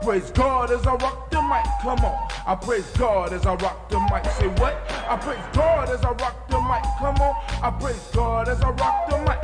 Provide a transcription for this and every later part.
praise God as I rock the mic, come on. I praise God as I rock the mic, say what? I praise God as I rock the mic, come on. I praise God as I rock the mic.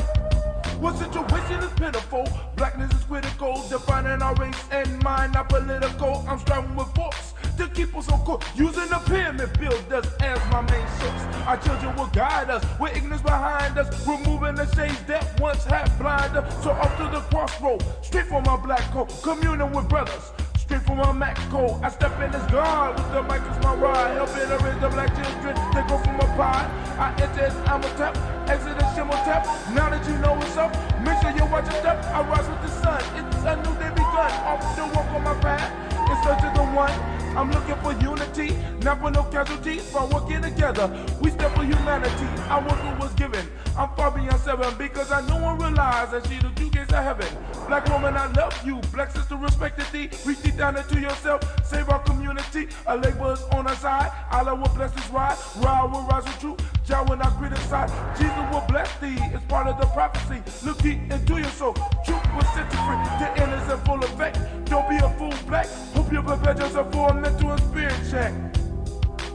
What situation is pitiful? Blackness is critical, defining our race and mind, not political. I'm striving with force to keep us on course, using the pyramid builders as my main source. Our children will guide us, with ignorance behind us, removing the shades that once had blinded us. So off to the crossroad, straight for my black coat, communing with brothers. Straight from my Mac code, I step in as God with the mic as my ride, helping to raise the black children. They go from a pie. I enter as I'm a tap, exit as shimmer tap. Now that you know what's up, make sure you watch your step. I rise with the sun. It's a new day begun. Off the walk on my path, in search of the one. I'm looking for unity, not for no casualties. By working together, we step for humanity. I work what was given. I'm far beyond 7 because I know and realize that she the two gates of heaven. Black woman, I love you. Black sister, respected thee. Reach deep down into yourself. Save our community. Our labor is on our side. Allah will bless this ride. Ride will rise with truth. Jah will not criticize. Jesus will bless thee. It's part of the prophecy. Look deep into your soul. Truth will set you free. The end is in full effect. Don't be a fool, black. Hope you prepare yourself for a mental and spirit check.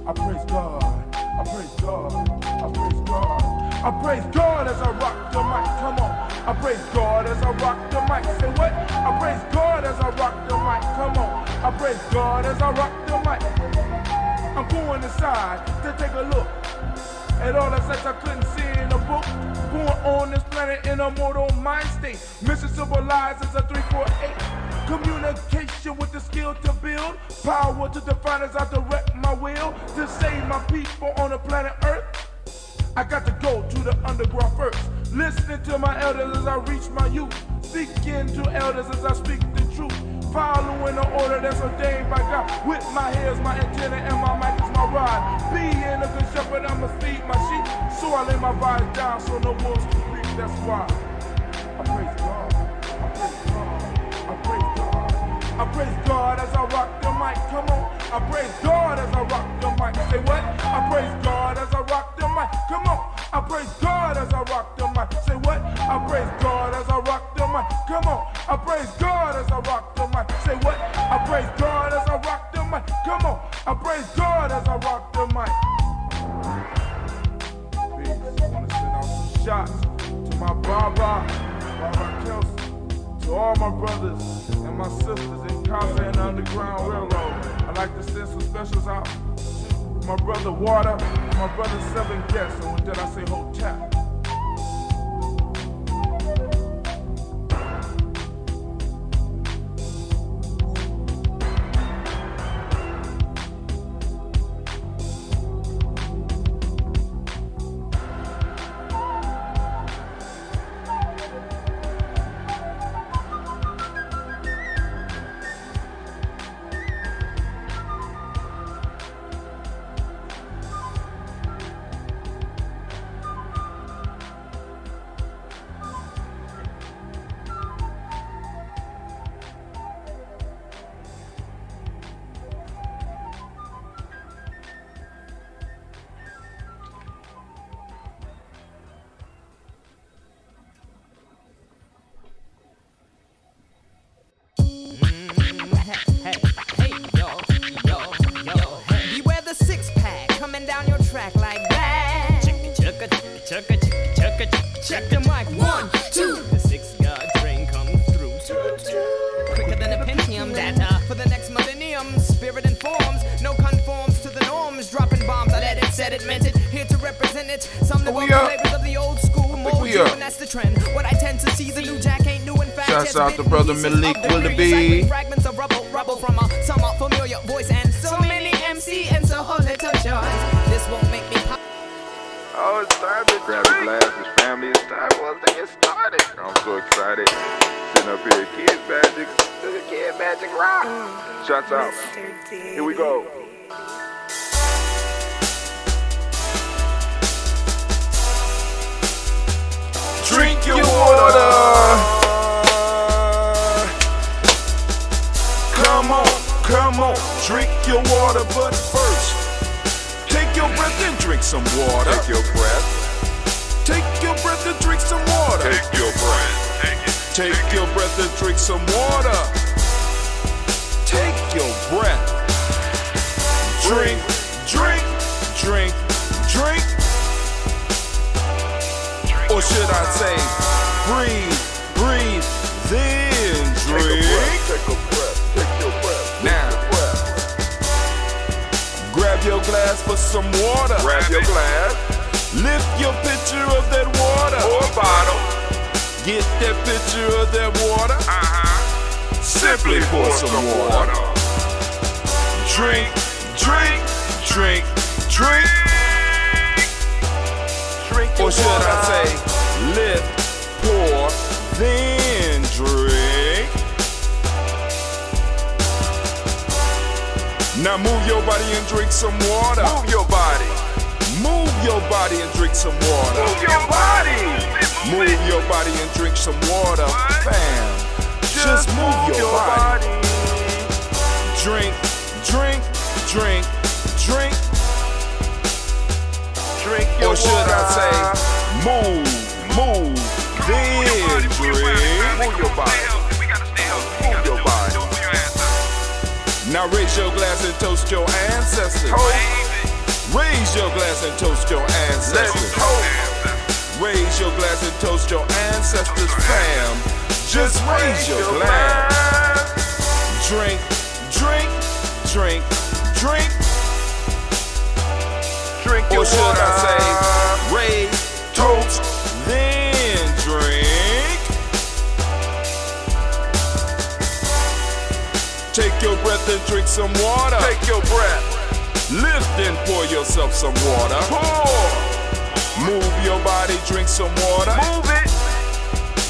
I praise God. I praise God. I praise God. I praise God as I rock the mic. Come on. I praise God as I rock the mic. Say what? I praise God as I rock the mic. Come on. I praise God as I rock the mic. I'm going inside to take a look at all the sex I couldn't see in a book. Born on this planet in a mortal mind state. Mission civilized is a 348. Communication with the skill to build. Power to define as I direct my will. To save my people on the planet Earth. I got to go to the underground first. Listening to my elders as I reach my youth. Speaking to elders as I speak the truth. Following the order that's ordained by God. With my hairs, my antenna, and my mic is my ride. Being a good shepherd, I'ma feed my sheep. So I lay my vibes down so no wolves can speak. That's why I praise God. I praise God. I praise God. I praise God as I rock the mic. Come on. I praise God as I rock the mic. Say what? I praise God as I rock the mic. Come on. I praise God as I rock the mic. Say what? I praise God as I rock the mic. Come on. I praise God as I rock the mic. Say what? I praise God as I rock the mic. Come on. I praise God as I rock the mic. Peace. I want to send out some shots to my Baba Kelsey, to all my brothers and my sisters in Casa and Underground Railroad. I'd like to send some specials out to my brother Water, my brother Seven Guests, and with that I say hotel. Check the mic, 1, 2. The 6 God train comes through. Quicker than a Pentium data for the next millennium. Spirit informs, no conforms to the norms. Dropping bombs, I let it, said it, meant it. Here to represent it. Some live on the flavors of the old school mold you, and that's the trend. What I tend to see, the new jack ain't new. In fact, shouts out to brother Malik Willoughby. Fragments of rubble from a somewhat familiar voice, and so many MC and so whole little choice. This won't make me pop. Oh, it's time to grab a glass, his family. It's time for us to get started. I'm so excited. Sitting up here, Kid Magic, Kid Magic Rock. Shouts out. Here we go. Drink your water. Come on, drink your water, but first, take your breath and drink some water. Take your breath. Take your breath and drink some water. Take your breath. Take your breath and drink some water. Take your breath. Drink, drink, drink, drink. Or should I say, breathe, breathe, then drink. Take a breath. Take your breath. Now, grab your glass for some water. Grab your glass. Lift your pitcher of that water. Or a bottle. Get that pitcher of that water. Simply pour some water. Drink, drink, drink, drink. Drink your Or should water. I say, lift, pour, then drink. Now move your body and drink some water. Move your body. Move your body and drink some water. Move your body. Move your body and drink some water. Bam. Just move your body. Drink, drink, drink, drink. Drink your Or should water. I say, move, move, then drink. Move your body. Move your body. Now raise your glass and toast your ancestors. Raise your glass and toast your Let's ancestors. toast. Raise your glass and toast your ancestors, fam. Just raise your glass. Drink, drink, drink, drink. Drink your Or should water. I say, raise, toast, then drink. Take your breath and drink some water. Take your breath. Lift and pour yourself some water. Pour. Move your body, drink some water. Move it.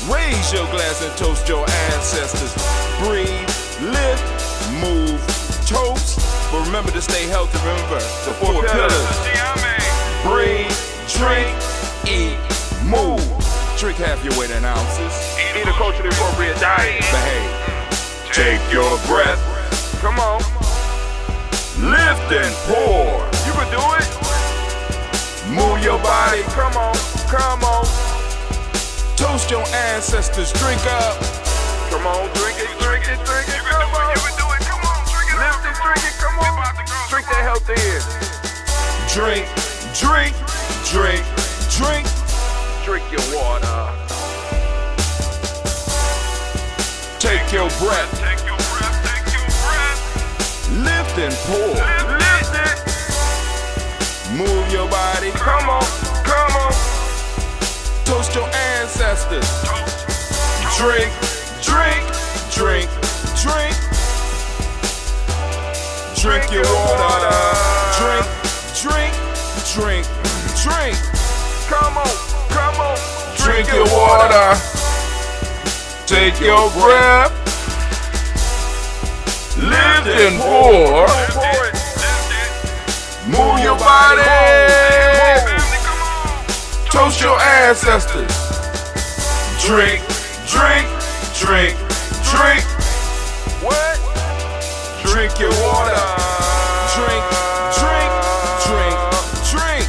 Raise your glass and toast your ancestors. Breathe, lift, move, toast. But remember to stay healthy. Remember the four pillars. Breathe, drink, eat, move. Drink half your weight in ounces. Eat a culturally appropriate diet. Behave. Take your breath. Come on. Lift and pour. You can do it. Move your body. Come on. Come on. Toast your ancestors. Drink up. Come on. Drink it. Drink it. Drink it. Come on. You can do it. Come on. Drink it. Lift it. Drink it. Come on. Drink that health in. Drink, drink, drink, drink. Drink your water. Take your breath. Take your breath. Take your breath. Lift and pour. Lift it. Move your body. Come on. Come on. Toast your ancestors. Drink, drink, drink, drink. Drink your water. Drink, drink, drink, drink. Come on. Come on. Drink your water. Take your breath. Lift and pour. Pour it. Move your body. Toast your ancestors. Drink, drink, drink, drink. What? Drink your water. Drink, drink, drink, drink.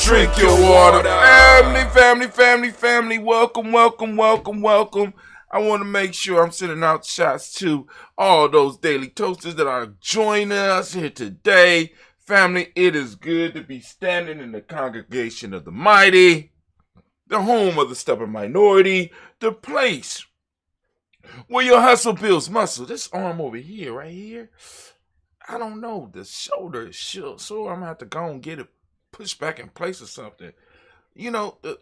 Drink your water. Family, family, family, family. Welcome, welcome, welcome, welcome. I want to make sure I'm sending out shots to all those daily toasters that are joining us here today. Family, it is good to be standing in the congregation of the mighty, the home of the stubborn minority, the place where your hustle builds muscle. This arm over here, right here, I don't know, the shoulder is sore, so I'm going to have to go and get it pushed back in place or something. You know, the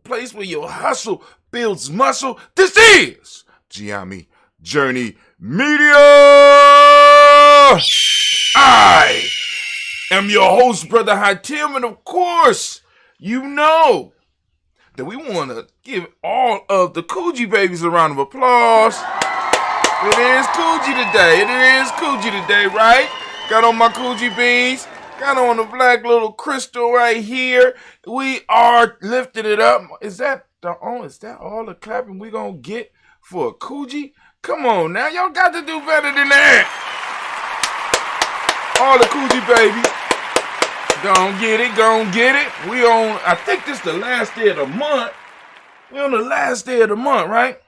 place where your hustle builds muscle. This is Giami Journey Media. I am your host, Brother Hatim, and of course, you know that we want to give all of the Kuji babies a round of applause. It is Kuji today. It is Kuji today, right? Got on my Kuji beans. Got on the black little crystal right here. We are lifting it up. Is that all the clapping we gonna get for a Kuji? Come on now, y'all got to do better than that. All the Kuji babies. Gon' get it, gon' get it. We on, I think this the last day of the month. We on the last day of the month, right?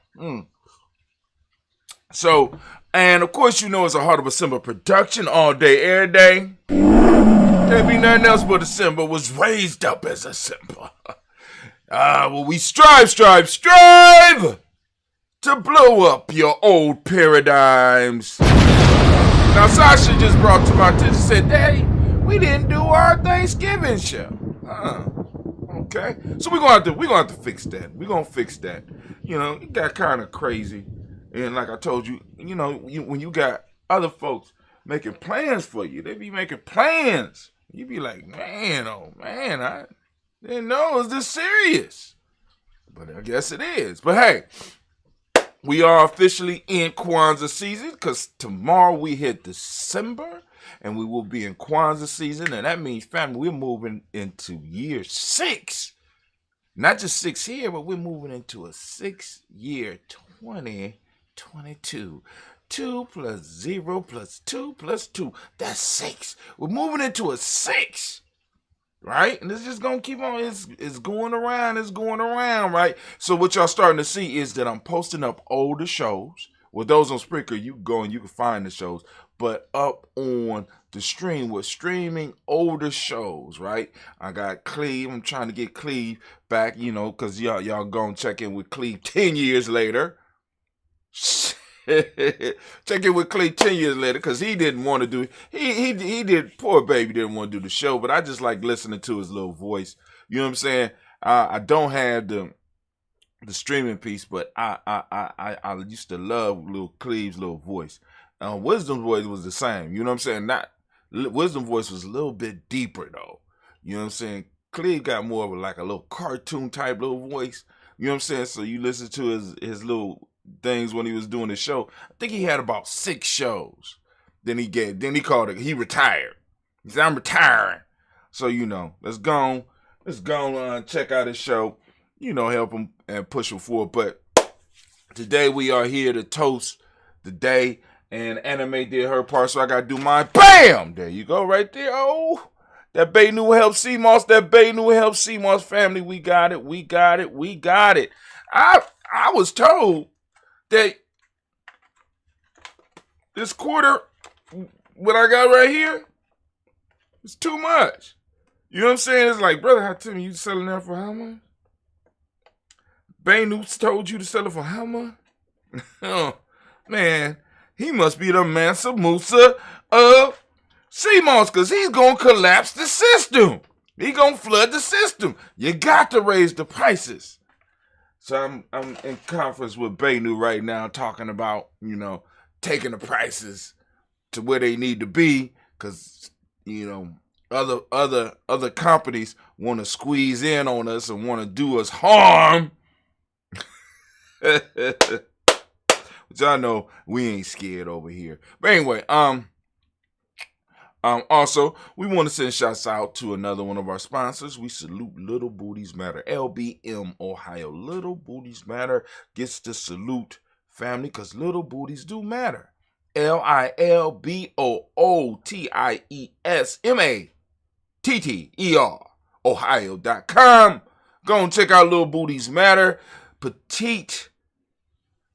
So, and of course, you know it's a Heart of a Simba production all day, every day. Can't be nothing else but a Simba was raised up as a Simba. Well, we strive to blow up your old paradigms. Now, Sasha just brought to my attention, said, Daddy, we didn't do our Thanksgiving show. Okay. So we're gonna have to fix that. We're gonna fix that. You know, it got kind of crazy. And like I told you, you know, when you got other folks making plans for you, they be making plans. You be like, man, oh man, I didn't know it was this serious. But I guess it is. But hey, we are officially in Kwanzaa season because tomorrow we hit December and we will be in Kwanzaa season. And that means, family, we're moving into year 6. Not just 6 here, but we're moving into a 6-year 2022. 2 plus 0 plus 2 plus 2. That's 6. We're moving into a 6. Right? And it's just going to keep on. It's going around. It's going around, right? So what y'all starting to see is that I'm posting up older shows. With those on Spreaker, you go and you can find the shows. But up on the stream, we're streaming older shows, right? I got Cleve. I'm trying to get Cleve back, you know, because y'all go and check in with Cleve 10 years later. Check in with Clay 10 years later because he didn't want to do it. He did. Poor baby didn't want to do the show, but I just like listening to his little voice. You know what I'm saying? I don't have the streaming piece, but I used to love little Cleve's little voice. Wisdom's voice was the same. You know what I'm saying? Wisdom voice was a little bit deeper though. You know what I'm saying? Cleve got more of a little cartoon type little voice. You know what I'm saying? So you listen to his little things when he was doing the show. I think he had about 6 shows. Then he called it, he retired. He said, I'm retiring. So, you know, let's go check out his show, you know, help him and push him forward. But today we are here to toast the day, and Anime did her part, so I got to do mine. Bam! There you go, right there. Oh, that Bay New Help CMOS, family, we got it. I was told that this quarter, what I got right here, is too much. You know what I'm saying? It's like, brother, how tell me you selling that for how much? Banu told you to sell it for how much? Oh, man, he must be the Mansa Musa of CMOS because he's going to collapse the system. He's going to flood the system. You got to raise the prices. So I'm in conference with Banu right now talking about, you know, taking the prices to where they need to be because, you know, other companies want to squeeze in on us and want to do us harm. But y'all know we ain't scared over here. But anyway, also, we want to send shouts out to another one of our sponsors. We salute Little Booties Matter, LBM, Ohio. Little Booties Matter gets the salute, family, because little booties do matter. LILBOOTIESMATTER, Ohio.com. Go and check out Little Booties Matter. Petite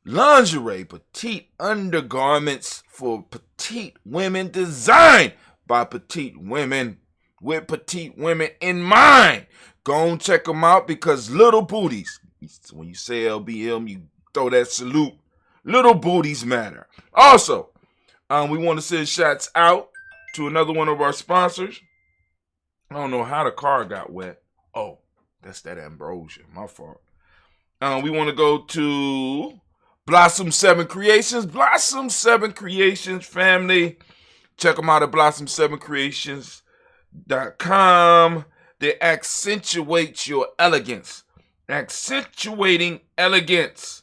lingerie, petite undergarments for petite women, designed by petite women with petite women in mind. Go and check them out because little booties, when you say LBM, you throw that salute. Little booties matter. Also, we want to send shots out to another one of our sponsors. I don't know how the car got wet. Oh, that's that ambrosia. My fault. We want to go to Blossom 7 Creations. Blossom 7 Creations, family. Check them out at blossom7creations.com. They accentuate your elegance. Accentuating elegance.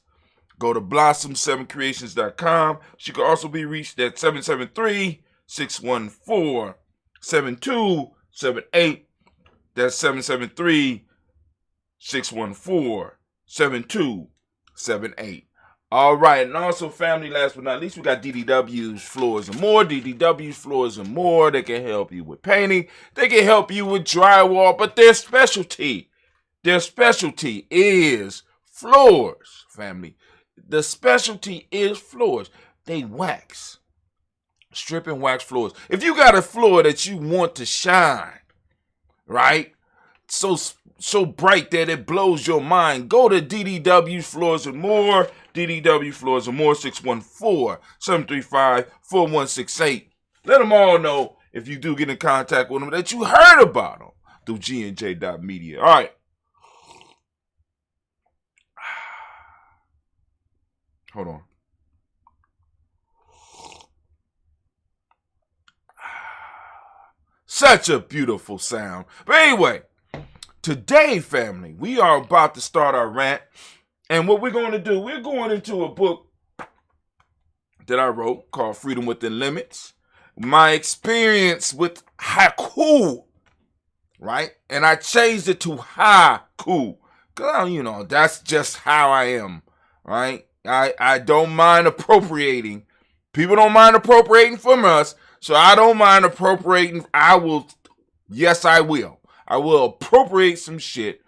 Go to blossom7creations.com. She can also be reached at 773-614-7278. That's 773-614-7278. All right, and also, family, last but not least, we got DDW's Floors and More. DDW's Floors and More. They can help you with painting. They can help you with drywall, but their specialty is floors, family. The specialty is floors. they wax. Strip and wax floors. If you got a floor that you want to shine, right? So bright that it blows your mind, go to DDW Floors and More. DDW Floors and More, 614-735-4168. Let them all know, if you do get in contact with them, that you heard about them through GNJ.media. All right. Hold on. Such a beautiful sound. But anyway, today, family, we are about to start our rant. And what we're going to do, we're going into a book that I wrote called Freedom Within Limits. My experience with haiku, right? And I changed it to haiku. Because, that's just how I am, right? I don't mind appropriating. People don't mind appropriating from us. So I don't mind appropriating. I will appropriate some shit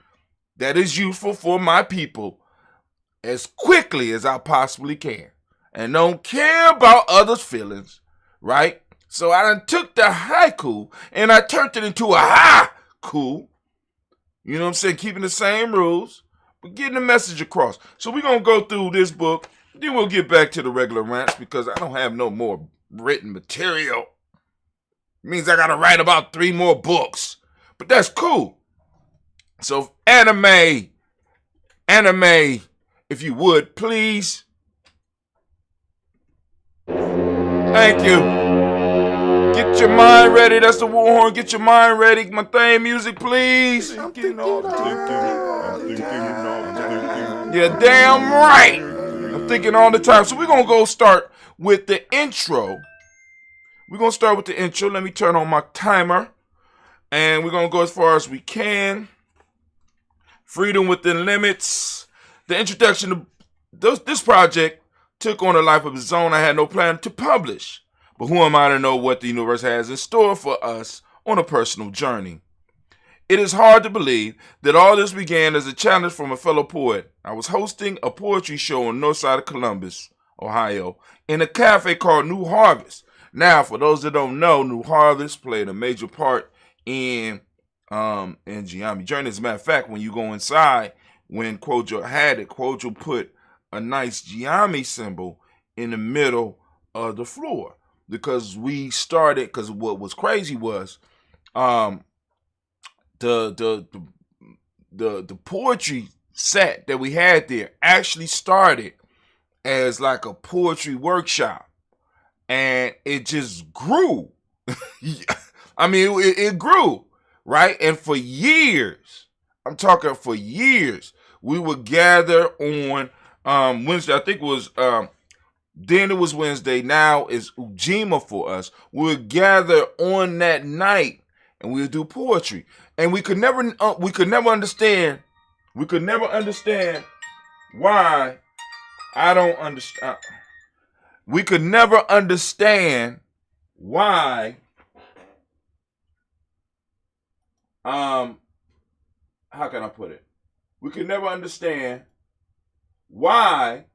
that is useful for my people as quickly as I possibly can. And don't care about others' feelings, right? So I done took the haiku and I turned it into a haiku. You know what I'm saying? Keeping the same rules, but getting the message across. So we're going to go through this book. Then we'll get back to the regular rants because I don't have no more written material. It means I got to write about 3 more books. But that's cool. So anime, if you would, please. Thank you. Get your mind ready. That's the war horn. Get your mind ready. My theme music, please. I'm thinking all the time. You're damn right. I'm thinking all the time. So we're going to go start with the intro. We're going to start with the intro. Let me turn on my timer. And we're going to go as far as we can. Freedom Within Limits. The introduction to this project took on a life of its own. I had no plan to publish. But who am I to know what the universe has in store for us on a personal journey? It is hard to believe that all this began as a challenge from a fellow poet. I was hosting a poetry show on the north side of Columbus, Ohio, in a cafe called New Harvest. Now, for those that don't know, New Harvest played a major part in Giambi Journey. As a matter of fact, when you go inside, when Kojo had it, Kojo put a nice Giambi symbol in the middle of the floor. Because we started, because what was crazy was the poetry set that we had there actually started as like a poetry workshop. And it just grew. I mean, it grew, right? And for years, I'm talking for years, we would gather on Wednesday. I think it was, then it was Wednesday. Now it's Ujima for us. We would gather on that night and we would do poetry. And we could never understand. We could never understand why. I don't understand. We could never understand why how can I put it? We could never understand why.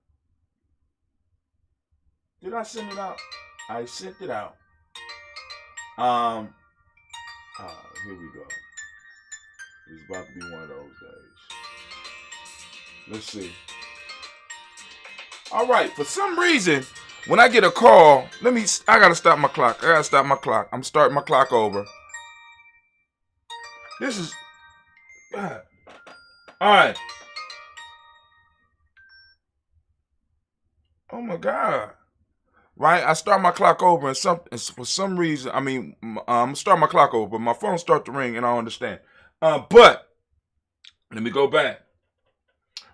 Did I send it out? I sent it out. Here we go. It's about to be one of those days. Let's see. All right, for some reason, when I get a call, I gotta stop my clock. I'm starting my clock over. This is, all right. Oh my God. Right, I start my clock over and for some reason, I'm start my clock over, but my phone start to ring and I don't understand. But let me go back.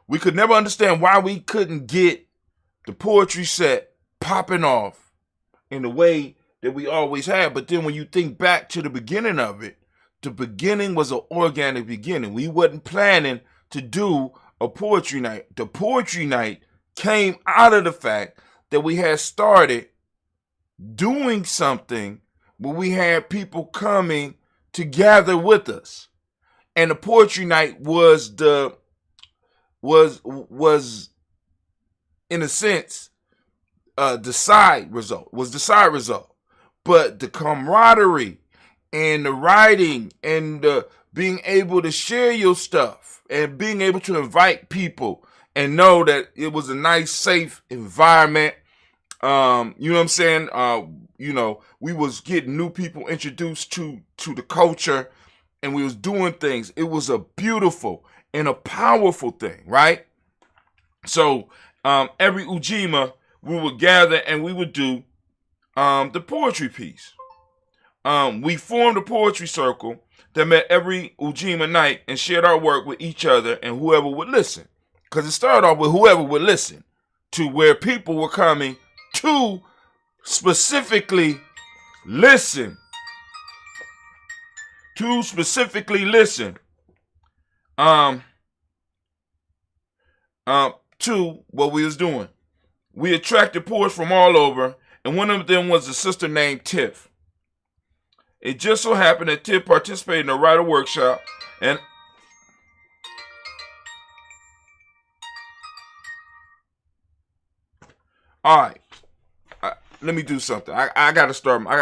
We could never understand why we couldn't get the poetry set popping off in the way that we always had. But then when you think back to the beginning of it, the beginning was an organic beginning. We wasn't planning to do a poetry night. The poetry night came out of the fact that we had started doing something where we had people coming to gather with us. And the poetry night was in a sense, the side result. But the camaraderie and the writing and the being able to share your stuff and being able to invite people and know that it was a nice, safe environment. You know what I'm saying? We was getting new people introduced to the culture, and we was doing things. It was a beautiful and a powerful thing, right? So every Ujima, we would gather and we would do the poetry piece. We formed a poetry circle that met every Ujima night and shared our work with each other and whoever would listen. Because it started off with whoever would listen, to where people were coming to specifically listen. To what we was doing. We attracted poets from all over, and one of them was a sister named Tiff. It just so happened that Tiff participated in a writer workshop, and all right, let me do something. I gotta start my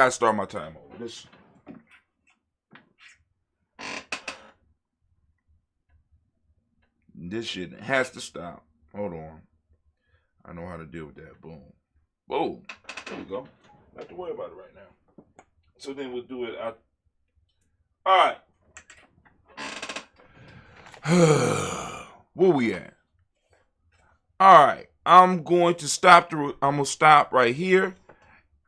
time over. This shit has to stop. Hold on. I know how to deal with that. Boom. Boom. There we go. Not have to worry about it right now. So then we'll do it out. All right. Where we at? All right. I'm going to stop right here,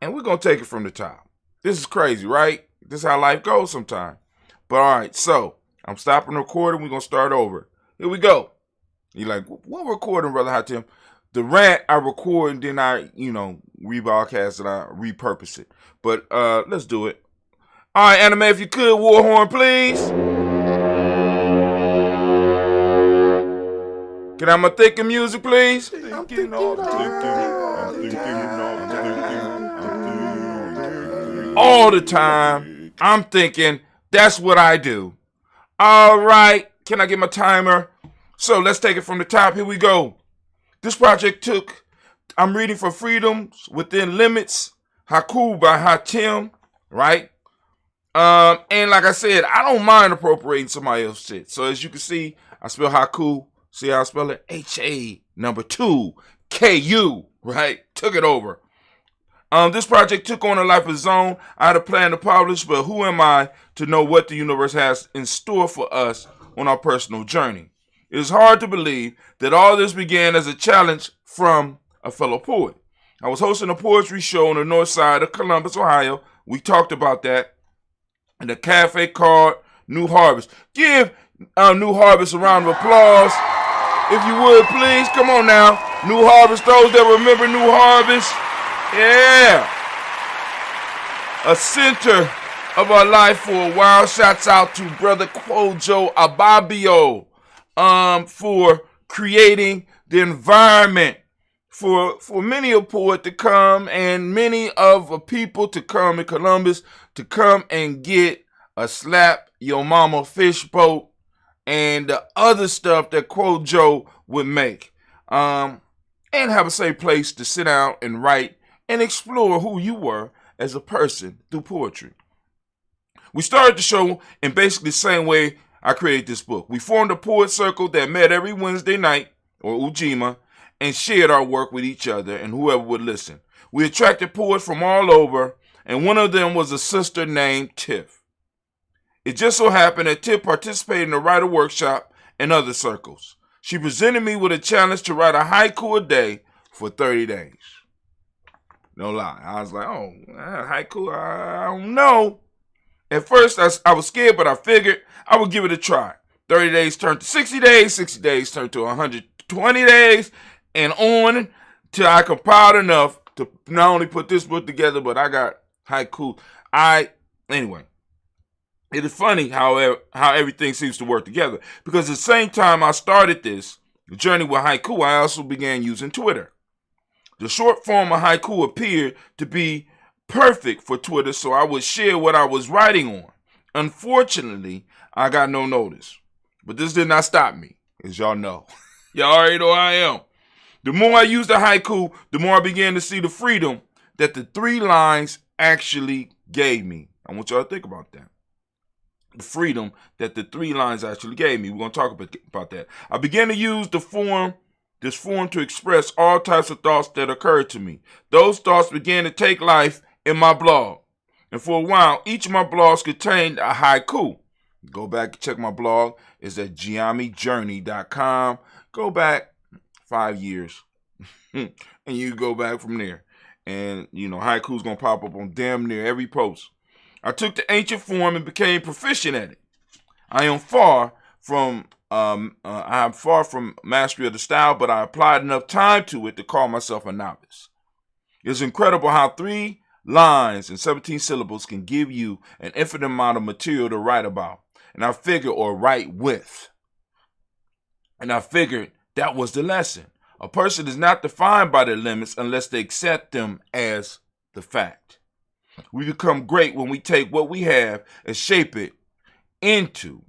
and we're going to take it from the top. This is crazy, right? This is how life goes sometimes. But all right, so I'm stopping recording. We're going to start over. Here we go. You're like, what recording, Brother Hatim? The rant I record and then I, rebroadcast and I repurpose it. But let's do it. All right, Anime, if you could, war horn, please. Can I have my thinking music, please? All the time, I'm thinking, that's what I do. All right, can I get my timer? So let's take it from the top. Here we go. This project I'm reading for Freedoms Within Limits, Haiku by Hatim, right? And like I said, I don't mind appropriating somebody else's shit. So as you can see, I spell haiku. See how I spell it? H-A2-K-U, right? Took it over. This project took on a life of its own. I had a plan to publish, but who am I to know what the universe has in store for us on our personal journey? It is hard to believe that all this began as a challenge from a fellow poet. I was hosting a poetry show on the north side of Columbus, Ohio. We talked about that in the cafe called New Harvest. Give New Harvest a round of applause, if you would, please. Come on now. New Harvest, those that remember New Harvest. Yeah. A center of our life for a while. Shouts out to Brother Kojo Ababio for creating the environment for many a poet to come and many of a people to come in Columbus to come and get a slap your mama fish boat and the other stuff that Kojo would make. And have a safe place to sit down and write and explore who you were as a person through poetry. We started the show in basically the same way I created this book. We formed a poet circle that met every Wednesday night, or Ujima, and shared our work with each other and whoever would listen. We attracted poets from all over, and one of them was a sister named Tiff. It just so happened that Tiff participated in a writer workshop and other circles. She presented me with a challenge to write a haiku a day for 30 days. No lie. I was like, haiku, I don't know. At first, I was scared, but I figured I would give it a try. 30 days turned to 60 days, 60 days turned to 120 days, and on till I compiled enough to not only put this book together, but I got haiku. Anyway, it is funny how everything seems to work together, because at the same time I started this journey with haiku, I also began using Twitter. The short form of haiku appeared to be perfect for Twitter, so I would share what I was writing on. Unfortunately, I got no notice. But this did not stop me, as y'all know. Y'all already know I am. The more I used the haiku, the more I began to see the freedom that the 3 lines actually gave me. I want y'all to think about that. The freedom that the 3 lines actually gave me. We're going to talk about that. I began to use this form to express all types of thoughts that occurred to me. Those thoughts began to take life in my blog. And for a while, each of my blogs contained a haiku. Go back and check my blog. It's at giamijourney.com. Go back 5 years. And you go back from there. And, haiku's going to pop up on damn near every post. I took the ancient form and became proficient at it. I am far from mastery of the style, but I applied enough time to it to call myself a novice. It's incredible how 3 lines and 17 syllables can give you an infinite amount of material to write about. And I figured, or write with. And I figured that was the lesson. A person is not defined by their limits unless they accept them as the fact. We become great when we take what we have and shape it into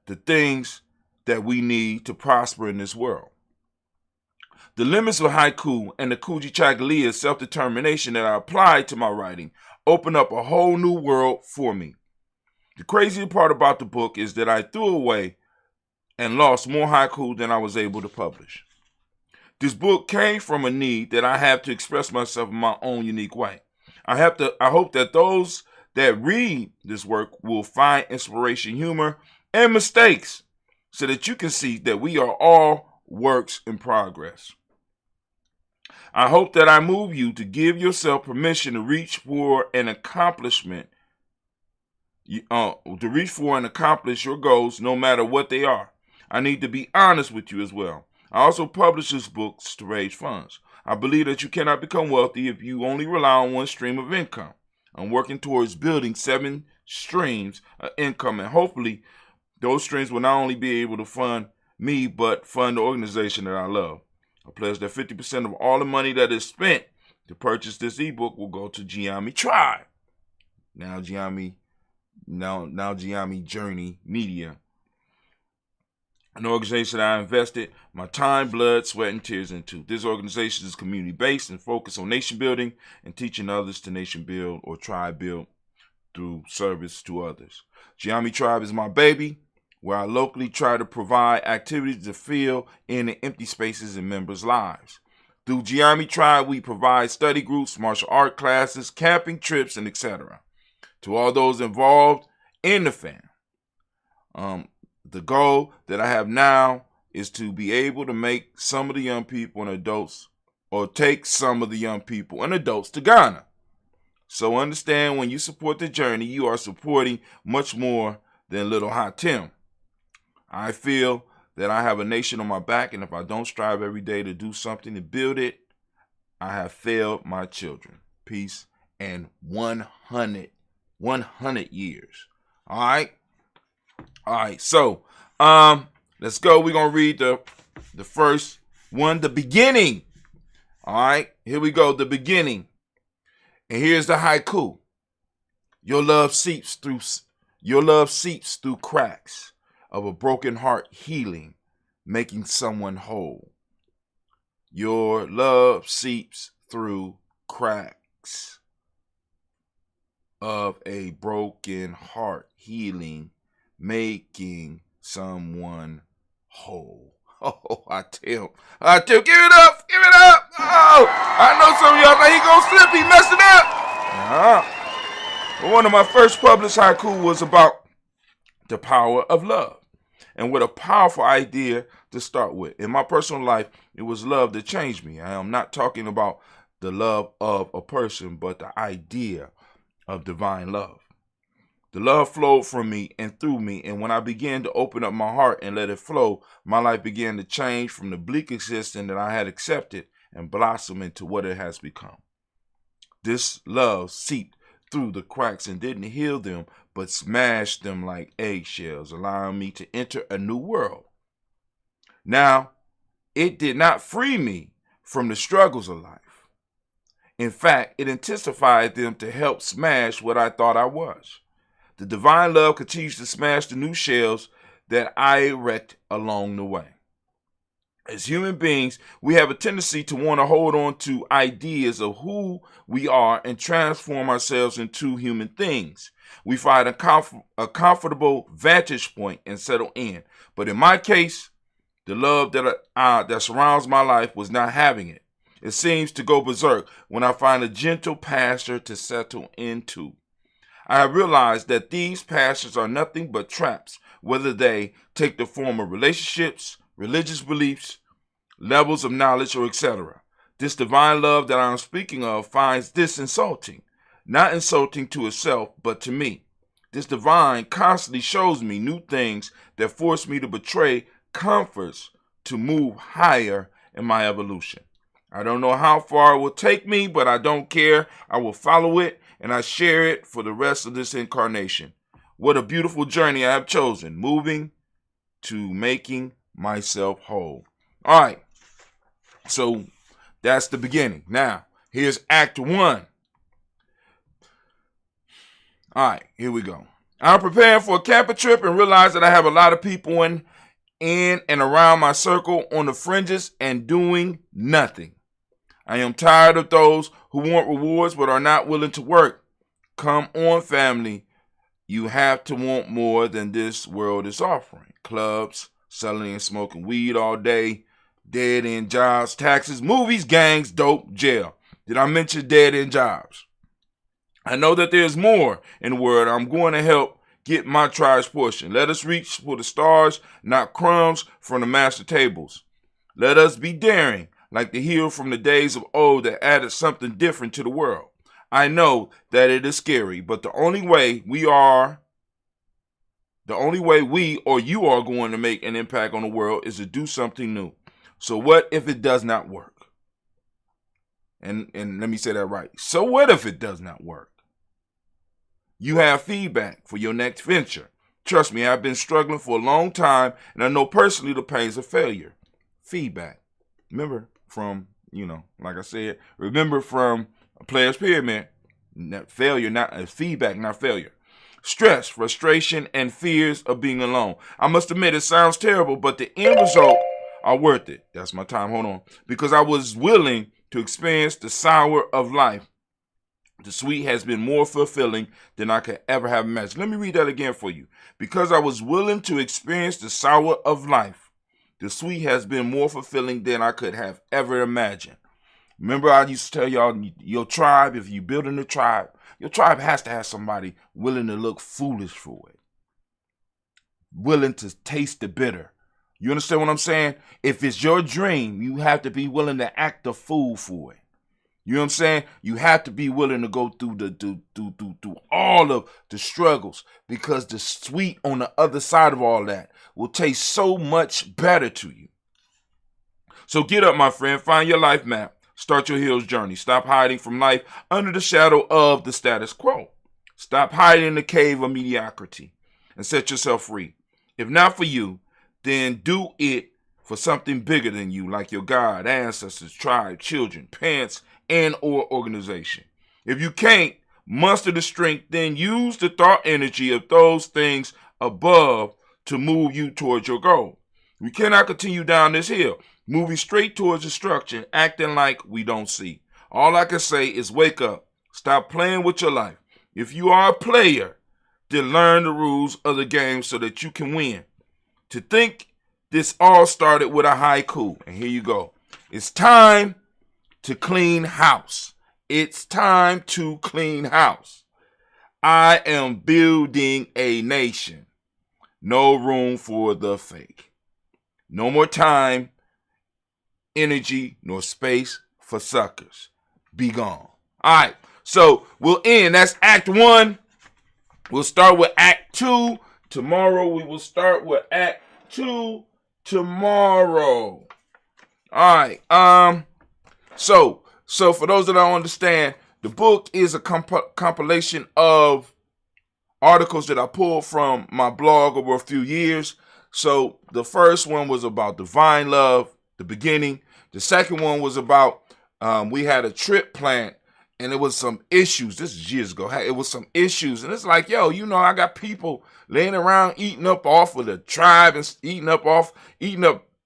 the things that we need to prosper in this world. The limits of haiku and the Kujichagulia self-determination that I applied to my writing opened up a whole new world for me. The crazy part about the book is that I threw away and lost more haiku than I was able to publish. This book came from a need that I have to express myself in my own unique way. I hope that those that read this work will find inspiration, humor, and mistakes so that you can see that we are all works in progress. I hope that I move you to give yourself permission to reach for an accomplishment, to reach for and accomplish your goals no matter what they are. I need to be honest with you as well. I also publish this book to raise funds. I believe that you cannot become wealthy if you only rely on one stream of income. I'm working towards building 7 streams of income, and hopefully those streams will not only be able to fund me, but fund the organization that I love. I pledge that 50% of all the money that is spent to purchase this ebook will go to Giami Tribe. Now Giami Journey Media. An organization that I invested my time, blood, sweat, and tears into. This organization is community-based and focused on nation building and teaching others to nation build or tribe build through service to others. Giami Tribe is my baby, where I locally try to provide activities to fill in the empty spaces in members' lives. Through Giami Tribe, we provide study groups, martial art classes, camping trips, and etc. To all those involved in the fam. The goal that I have now is to be able to make some of the young people and adults, or take some of the young people and adults to Ghana. So understand, when you support the journey, you are supporting much more than Little Hot Tim. I feel that I have a nation on my back, and if I don't strive every day to do something to build it, I have failed my children. Peace and 100 years. All right, so let's go. We're going to read the first one, the beginning. All right, here we go, the beginning. And here's the haiku. Your love seeps through cracks of a broken heart, healing, making someone whole. Your love seeps through cracks of a broken heart, healing, making someone whole. Oh, I tell, give it up. Oh, I know some of y'all think he gonna slip, he messing up. One of my first published haiku was about the power of love. And what a powerful idea to start with. In my personal life, it was love that changed me. I am not talking about the love of a person, but the idea of divine love. The love flowed from me and through me, and when I began to open up my heart and let it flow, my life began to change from the bleak existence that I had accepted and blossom into what it has become. This love seeped through the cracks and didn't heal them, but smashed them like eggshells, allowing me to enter a new world. Now, it did not free me from the struggles of life. In fact, it intensified them to help smash what I thought I was. The divine love continues to smash the new shells that I erect along the way. As human beings, we have a tendency to want to hold on to ideas of who we are and transform ourselves into human things. We find a comfortable vantage point and settle in. But in my case, the love that surrounds my life was not having it. It seems to go berserk when I find a gentle pasture to settle into. I have realized that these pastures are nothing but traps, whether they take the form of relationships, religious beliefs, levels of knowledge, or etc. This divine love that I am speaking of finds this insulting, not insulting to itself, but to me. This divine constantly shows me new things that force me to betray comforts to move higher in my evolution. I don't know how far it will take me, but I don't care. I will follow it, and I share it for the rest of this incarnation. What a beautiful journey I have chosen, moving to making myself whole. All right, so that's the beginning. Now, here's Act 1. All right, here we go. I'm preparing for a camping trip and realize that I have a lot of people in and around my circle on the fringes and doing nothing. I am tired of those who want rewards but are not willing to work. Come on, family. You have to want more than this world is offering. Clubs, selling and smoking weed all day, dead-end jobs, taxes, movies, gangs, dope, jail. Did I mention dead-end jobs? I know that there's more in the world. I'm going to help get my tribe's portion. Let us reach for the stars, not crumbs from the master tables. Let us be daring, like the hero from the days of old that added something different to the world. I know that it is scary, but the only way we or you are going to make an impact on the world is to do something new. So what if it does not work? And let me say that right. So what if it does not work? You have feedback for your next venture. Trust me, I've been struggling for a long time, and I know personally the pains of failure. Feedback. Remember from, like I said, remember from a Player's Pyramid, failure, not feedback, not failure. Stress, frustration, and fears of being alone. I must admit, it sounds terrible, but the end result are worth it. That's my time, hold on. Because I was willing to experience the sour of life. The sweet has been more fulfilling than I could ever have imagined. Let me read that again for you. Because I was willing to experience the sour of life, the sweet has been more fulfilling than I could have ever imagined. Remember, I used to tell y'all, your tribe, if you're building a tribe, your tribe has to have somebody willing to look foolish for it. Willing to taste the bitter. You understand what I'm saying? If it's your dream, you have to be willing to act the fool for it. You know what I'm saying? You have to be willing to go through through all of the struggles, because the sweet on the other side of all that will taste so much better to you. So get up, my friend. Find your life map. Start your hero's journey. Stop hiding from life under the shadow of the status quo. Stop hiding in the cave of mediocrity and set yourself free. If not for you, then do it for something bigger than you, like your God, ancestors, tribe, children, parents, and or organization. If you can't muster the strength, then use the thought energy of those things above to move you towards your goal. We cannot continue down this hill, moving straight towards destruction, acting like we don't see. All I can say is wake up. Stop playing with your life. If you are a player, then learn the rules of the game so that you can win. To think this all started with a haiku, and here you go. It's time to clean house. It's time to clean house. I am building a nation. No room for the fake. No more time, energy, nor space for suckers. Be gone. All right, so we'll end. That's Act 1. We'll start with Act 2 tomorrow. We will start with Act 2 tomorrow. All right. So for those that don't understand, the book is a compilation of articles that I pulled from my blog over a few years. So the first one was about divine love, the beginning. The second one was about we had a trip planned, and it was some issues. This is years ago. It was some issues, and it's like, yo, I got people laying around eating up off of the tribe and eating up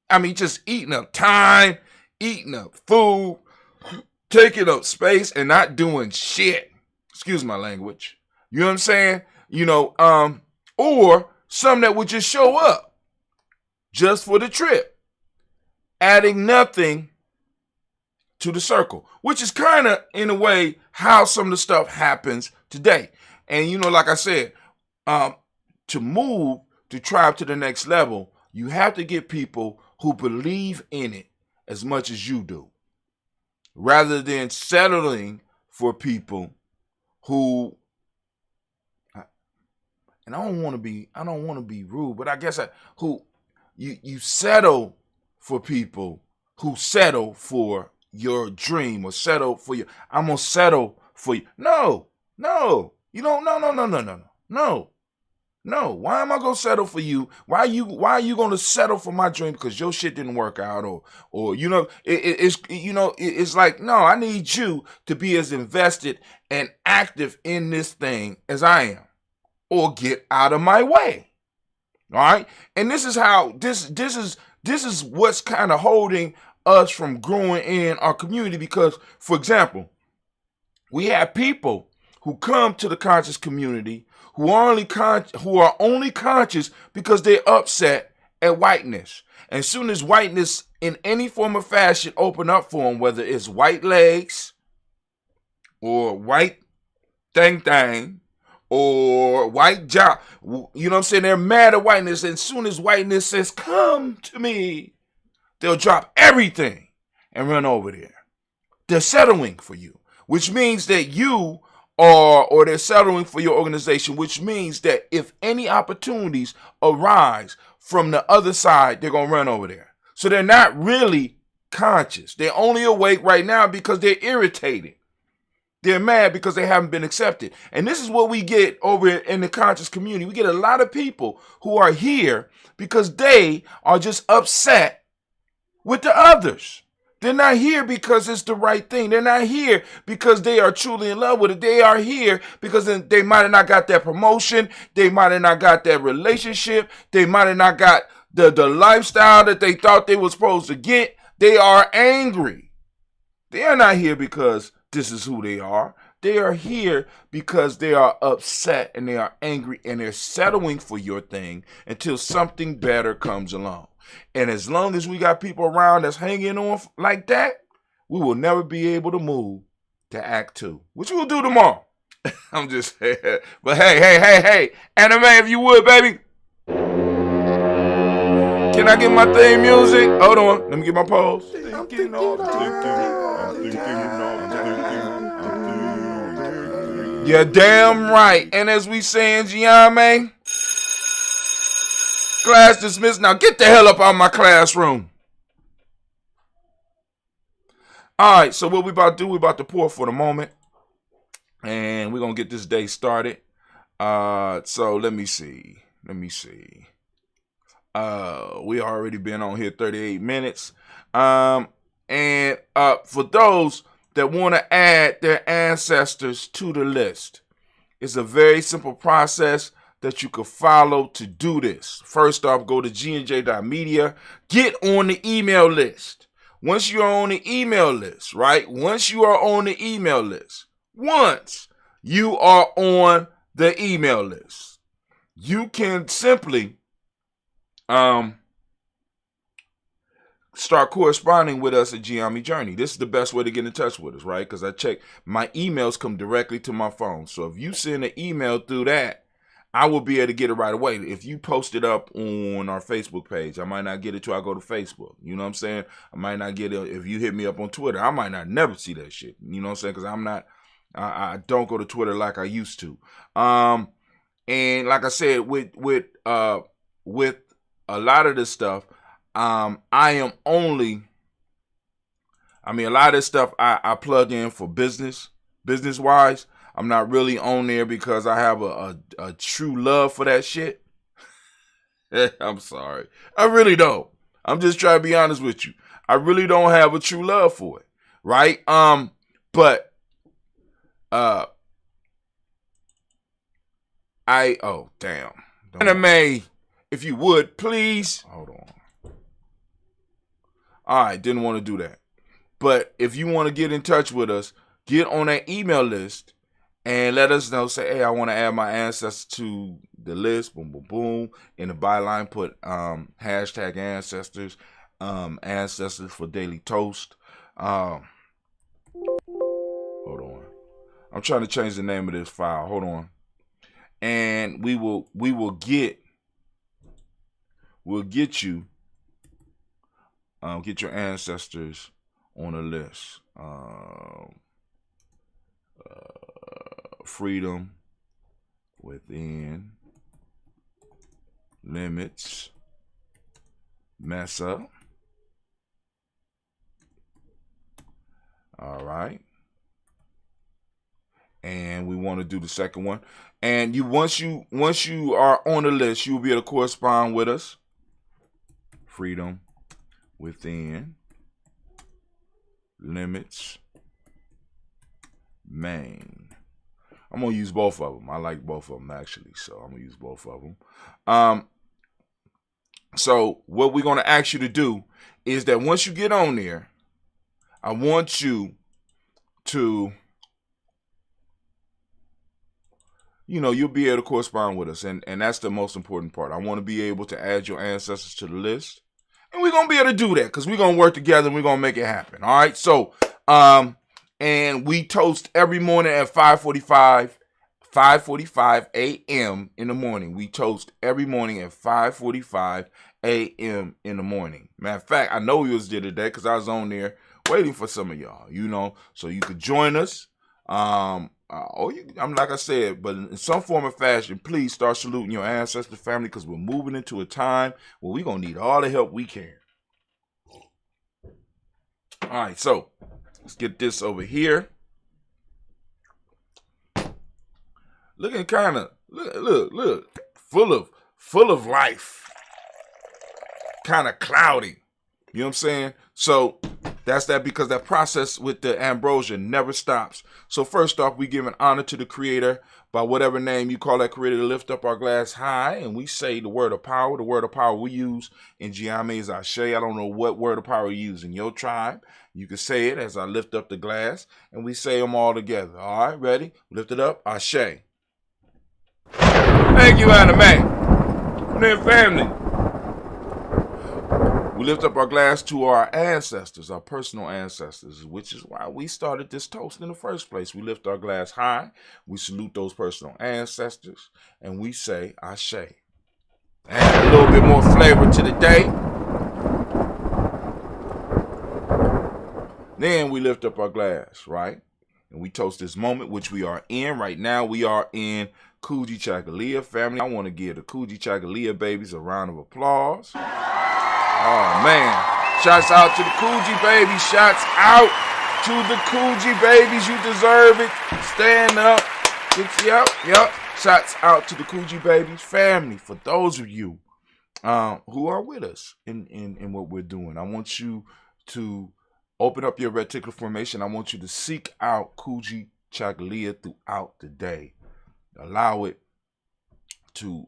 I mean, just eating up time, eating up food, taking up space, and not doing shit. Excuse my language. You know what I'm saying? Or some that would just show up just for the trip, adding nothing to the circle, which is kind of, in a way, how some of the stuff happens today. And, like I said, to move the tribe to the next level, you have to get people who believe in it as much as you do, rather than settling for people who, and I don't want to be rude, but I guess you settle for people who settle for your dream or settle for your, I'm going to settle for you. No, you don't, no. Why am I going to settle for you? Why are you going to settle for my dream because your shit didn't work out or it's like, no, I need you to be as invested and active in this thing as I am, or get out of my way. All right? And this is how this is what's kind of holding us from growing in our community, because, for example, we have people who come to the conscious community who are only conscious because they're upset at whiteness. And soon as whiteness in any form or fashion open up for them, whether it's white legs or white thing or white job, you know what I'm saying? They're mad at whiteness. And soon as whiteness says, come to me, they'll drop everything and run over there. They're settling for you, which means that you or they're settling for your organization, which means that if any opportunities arise from the other side, they're going to run over there. So they're not really conscious. They're only awake right now because they're irritated. They're mad because they haven't been accepted. And this is what we get over in the conscious community. We get a lot of people who are here because they are just upset with the others. They're not here because it's the right thing. They're not here because they are truly in love with it. They are here because they might have not got that promotion. They might have not got that relationship. They might have not got the lifestyle that they thought they were supposed to get. They are angry. They are not here because this is who they are. They are here because they are upset and they are angry and they're settling for your thing until something better comes along. And as long as we got people around that's hanging on like that, we will never be able to move to Act 2, which we'll do tomorrow. I'm just saying. But hey, anime, if you would, baby. Can I get my theme music? Hold on. Let me get my pose. You're damn right. And as we say in Giame, class dismissed. Now get the hell up out of my classroom. All right, so what we about to do, we about to pour for the moment. And we're going to get this day started. So let me see. We already been on here 38 minutes. And for those that want to add their ancestors to the list, it's a very simple process that you can follow to do this. First off, go to gnj.media, get on the email list. Once you're on the email list, right? Once you are on the email list, you can simply start corresponding with us at Giami Journey. This is the best way to get in touch with us, right? Because I check my emails come directly to my phone. So if you send an email through that, I will be able to get it right away. If you post it up on our Facebook page, I might not get it till I go to Facebook. You know what I'm saying? I might not get it if you hit me up on Twitter. I might not never see that shit. You know what I'm saying? Because I don't go to Twitter like I used to. And like I said, with a lot of this stuff, a lot of this stuff I plug in for business wise. I'm not really on there because I have a true love for that shit. I'm sorry. I really don't. I'm just trying to be honest with you. I really don't have a true love for it. Right? But damn. Anime, if you would, please. Hold on. All right, didn't want to do that. But if you want to get in touch with us, get on that email list and let us know. Say, hey, I want to add my ancestors to the list. Boom, boom, boom. In the byline, put hashtag ancestors, ancestors for Daily Toast. Hold on. I'm trying to change the name of this file. Hold on. And we'll get you get your ancestors on a list. Freedom within limits. Mess up. All right. And we want to do the second one. And once you are on the list, you'll be able to correspond with us. Freedom within limits. Maine. I'm going to use both of them. I like both of them, actually. So I'm going to use both of them. So what we're going to ask you to do is that once you get on there, I want you to, you'll be able to correspond with us. And that's the most important part. I want to be able to add your ancestors to the list. And we're going to be able to do that because we're going to work together and we're going to make it happen. All right. So, and we toast every morning at 5:45 a.m. in the morning. We toast every morning at 5:45 a.m. in the morning. Matter of fact, I know you did it today because I was on there waiting for some of y'all, so you could join us. I'm like I said, but in some form or fashion, please start saluting your ancestor family because we're moving into a time where we're going to need all the help we can. All right, so let's get this over here. Looking kind of, look, full of life. Kind of cloudy. You know what I'm saying? So that's that because that process with the ambrosia never stops. So first off, we give an honor to the creator by whatever name you call that creator to lift up our glass high. And we say the word of power. The word of power we use in Giame is Ashe. I don't know what word of power you use in your tribe. You can say it as I lift up the glass and we say them all together. All right, ready? Lift it up. Ashe. Thank you, Anime. And then family. We lift up our glass to our ancestors, our personal ancestors, which is why we started this toast in the first place. We lift our glass high, we salute those personal ancestors, and we say Ashe. And a little bit more flavor to the day. Then we lift up our glass, right? And we toast this moment, which we are in right now. We are in Kujichagulia, family. I want to give the Kujichagulia babies a round of applause. Oh, man. Shouts out to the Kuji babies. Shouts out to the Kuji babies. You deserve it. Stand up. Yep. Shouts out to the Kuji babies. Family, for those of you who are with us in what we're doing, I want you to open up your reticular formation. I want you to seek out Kujichagulia throughout the day. Allow it to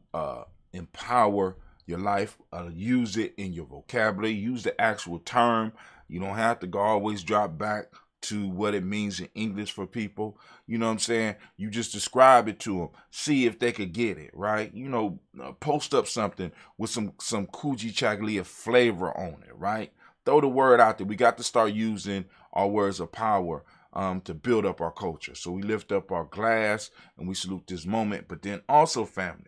empower your life. Use it in your vocabulary. Use the actual term. You don't have to always drop back to what it means in English for people. You know what I'm saying? You just describe it to them. See if they could get it, right? Post up something with some Kujichagulia flavor on it, right? Throw the word out there. We got to start using our words of power to build up our culture. So we lift up our glass and we salute this moment. But then also, family,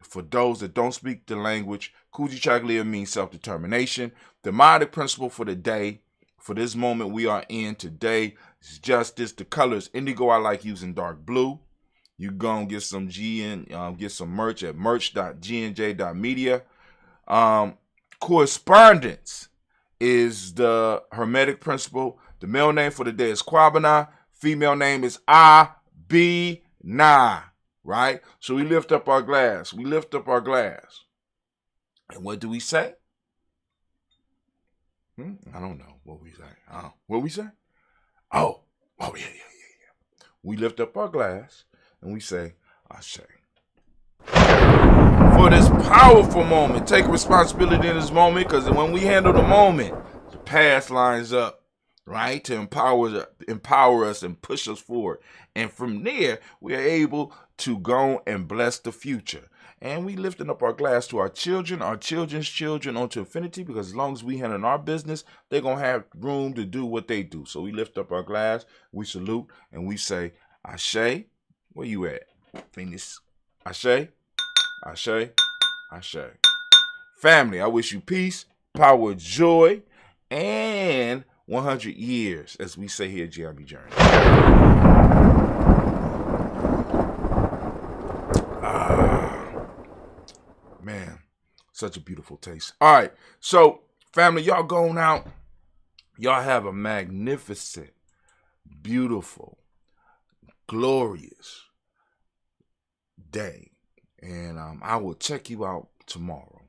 for those that don't speak the language, Kujichagulia means self-determination. The Modic principle for the day, for this moment we are in today, is justice. The colors indigo. I like using dark blue. You go and get some get some merch at merch.gnj.media. Correspondence is the Hermetic principle. The male name for the day is Kwabana. Female name is Abina. Right? So we lift up our glass. We lift up our glass. And what do we say? I don't know what we say. What we say? Oh, yeah. We lift up our glass and we say, Ashe. For this powerful moment, take responsibility in this moment, because when we handle the moment, The past lines up, right, to empower us and push us forward. And from there, we are able to go and bless the future. And we lifting up our glass to our children, our children's children onto infinity, because as long as we handle our business, they're going to have room to do what they do. So we lift up our glass, we salute, and we say, Ashe, where you at? Venus. Ashe, Ashe, Ashe. Family, I wish you peace, power, joy, and 100 years, as we say here at GIB Journey. Man, such a beautiful taste. All right, so family, y'all going out. Y'all have a magnificent, beautiful, glorious day. And I will check you out tomorrow.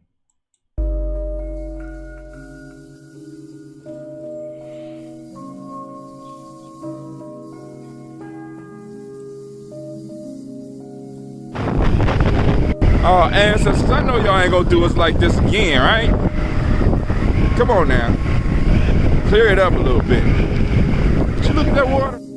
Oh, ancestors, I know y'all ain't gonna do us like this again, right? Come on now. Clear it up a little bit. Did you look at that water?